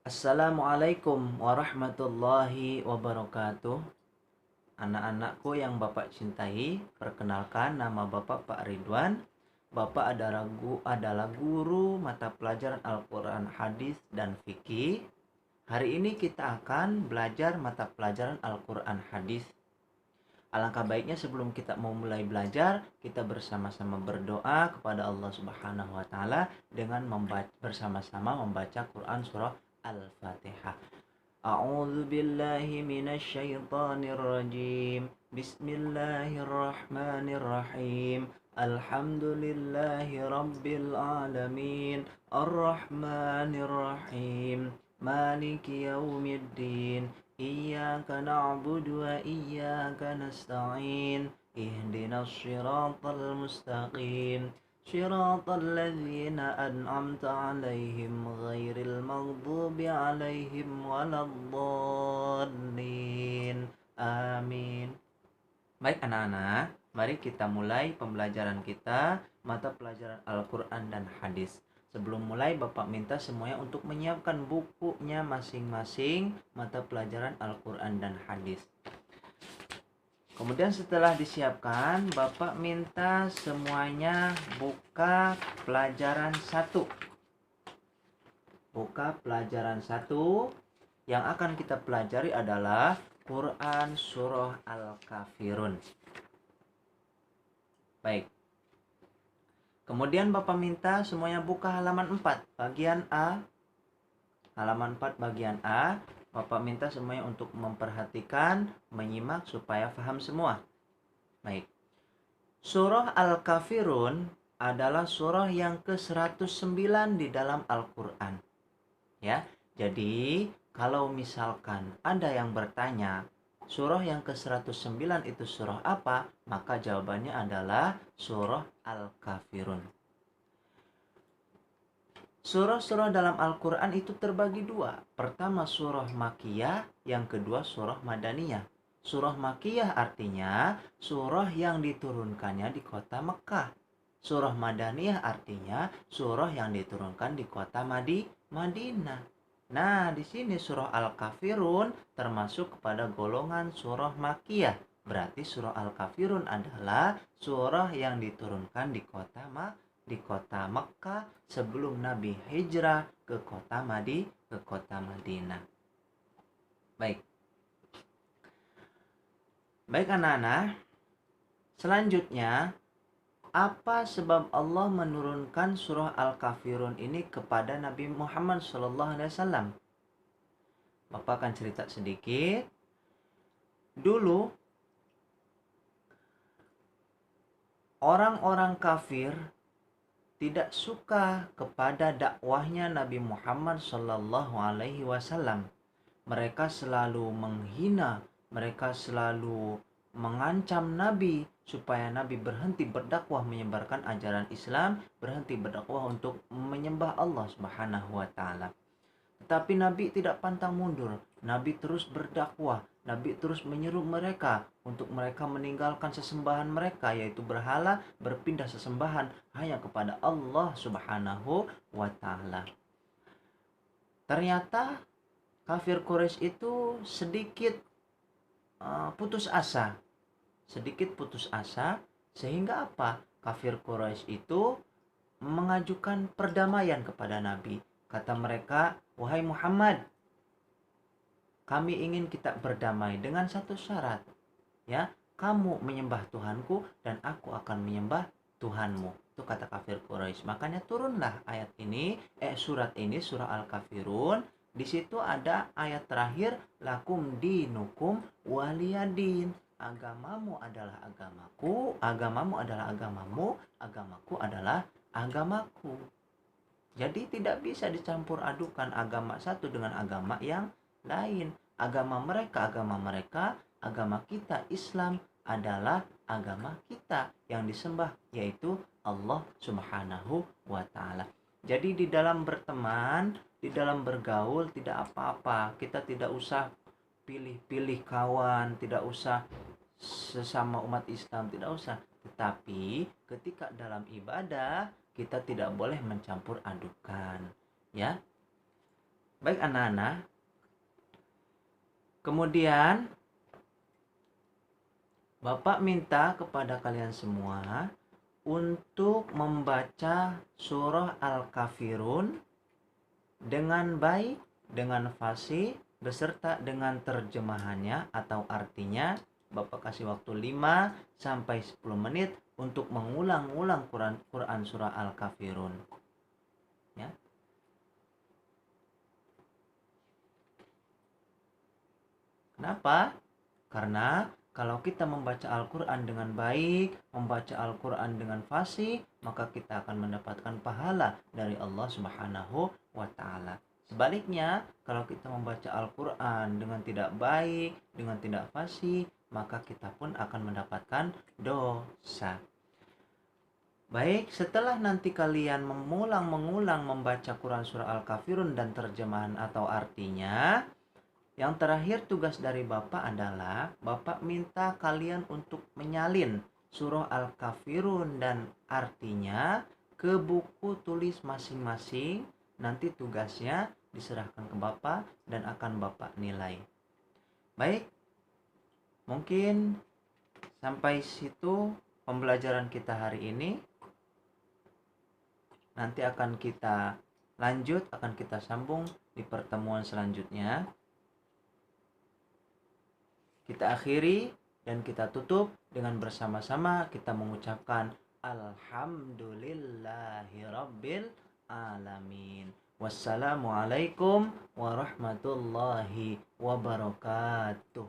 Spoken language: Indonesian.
Assalamualaikum warahmatullahi wabarakatuh. Anak-anakku yang Bapak cintai, perkenalkan nama Bapak Pak Ridwan. Bapak adalah guru mata pelajaran Al-Quran, Hadis, dan Fikih. Hari ini kita akan belajar mata pelajaran Al-Quran, Hadis. Alangkah baiknya sebelum kita mau mulai belajar, kita bersama-sama berdoa kepada Allah Subhanahu wa taala dengan bersama-sama membaca Quran surah Al-Fatihah. A'udzu billahi minasy syaithanir rajim. Bismillahirrahmanirrahim. Alhamdulillahi rabbil alamin. Arrahmanir rahim. Maliki yaumiddin. Iyyaka na'budu wa iyyaka nasta'in. Ihdinas siratal mustaqim. صراط الذين أنعمت عليهم غير المغضوب عليهم ولا الضالين. Amin. Baik anak-anak, mari kita mulai pembelajaran kita mata pelajaran Al-Quran dan Hadis. Sebelum mulai, Bapak minta semuanya untuk menyiapkan bukunya masing-masing mata pelajaran Al-Quran dan Hadis. Kemudian setelah disiapkan, Bapak minta semuanya buka pelajaran 1. Buka pelajaran 1. Yang akan kita pelajari adalah Quran Surah Al-Kafirun. Baik. Kemudian Bapak minta semuanya buka halaman 4, bagian A. Halaman 4 bagian A. Bapak minta semuanya untuk memperhatikan, menyimak supaya paham semua. Baik. Surah Al-Kafirun adalah surah yang ke-109 di dalam Al-Quran. Ya, jadi kalau misalkan ada yang bertanya, surah yang ke-109 itu surah apa? Maka jawabannya adalah surah Al-Kafirun. Surah-surah dalam Al-Quran itu terbagi dua. Pertama surah Makkiyah, yang kedua surah Madaniyah. Surah Makkiyah artinya surah yang diturunkannya di kota Mekah. Surah Madaniyah artinya surah yang diturunkan di kota Madinah. Nah, di sini surah Al-Kafirun termasuk kepada golongan surah Makkiyah. Berarti surah Al-Kafirun adalah surah yang diturunkan di kota Mekah sebelum Nabi hijrah ke kota Madinah. Baik. Baik anak-anak. Selanjutnya, apa sebab Allah menurunkan surah Al-Kafirun ini kepada Nabi Muhammad SAW? Bapak akan cerita sedikit. Dulu orang-orang kafir tidak suka kepada dakwahnya Nabi Muhammad SAW. Mereka selalu menghina, mereka selalu mengancam Nabi supaya Nabi berhenti berdakwah menyebarkan ajaran Islam, berhenti berdakwah untuk menyembah Allah Subhanahu wa taala. Tetapi Nabi tidak pantang mundur. Nabi terus berdakwah. Nabi terus menyeru mereka untuk mereka meninggalkan sesembahan mereka, yaitu berhala, berpindah sesembahan hanya kepada Allah Subhanahu wa taala. Ternyata kafir Quraisy itu sedikit putus asa. Sehingga apa? Kafir Quraisy itu mengajukan perdamaian kepada Nabi. Kata mereka, "Wahai Muhammad, kami ingin kita berdamai dengan satu syarat. Ya, kamu menyembah Tuhanku dan aku akan menyembah Tuhanmu." Itu kata kafir Quraisy. Makanya turunlah ayat ini, surat ini, surah Al-Kafirun. Di situ ada ayat terakhir, lakum dinukum waliyadin. Agamamu adalah agamaku, agamamu adalah agamamu, agamaku adalah agamaku. Jadi tidak bisa dicampur adukan agama satu dengan agama yang lain. Agama mereka, agama kita Islam adalah agama kita yang disembah, yaitu Allah Subhanahu wa taala. Jadi di dalam berteman, di dalam bergaul tidak apa-apa. Kita tidak usah pilih-pilih kawan, tidak usah sesama umat Islam, tidak usah. Tetapi ketika dalam ibadah kita tidak boleh mencampur adukan, ya. Baik anak-anak, kemudian Bapak minta kepada kalian semua untuk membaca surah Al-Kafirun dengan baik, dengan fasih, beserta dengan terjemahannya atau artinya. Bapak kasih waktu 5 sampai 10 menit untuk mengulang-ulang Quran surah Al-Kafirun. Ya. Kenapa? Karena kalau kita membaca Al-Quran dengan baik, membaca Al-Quran dengan fasih, maka kita akan mendapatkan pahala dari Allah Subhanahu wa Ta'ala. Sebaliknya, kalau kita membaca Al-Quran dengan tidak baik, dengan tidak fasih, maka kita pun akan mendapatkan dosa. Baik, setelah nanti kalian mengulang membaca Quran surah Al-Kafirun dan terjemahan atau artinya, yang terakhir tugas dari Bapak adalah Bapak minta kalian untuk menyalin surah Al-Kafirun dan artinya ke buku tulis masing-masing. Nanti tugasnya diserahkan ke Bapak dan akan Bapak nilai. Baik, mungkin sampai situ pembelajaran kita hari ini. Nanti akan kita lanjut, akan kita sambung di pertemuan selanjutnya. Kita akhiri dan kita tutup dengan bersama-sama kita mengucapkan Alhamdulillahirabbil alamin. Wassalamualaikum warahmatullahi wabarakatuh.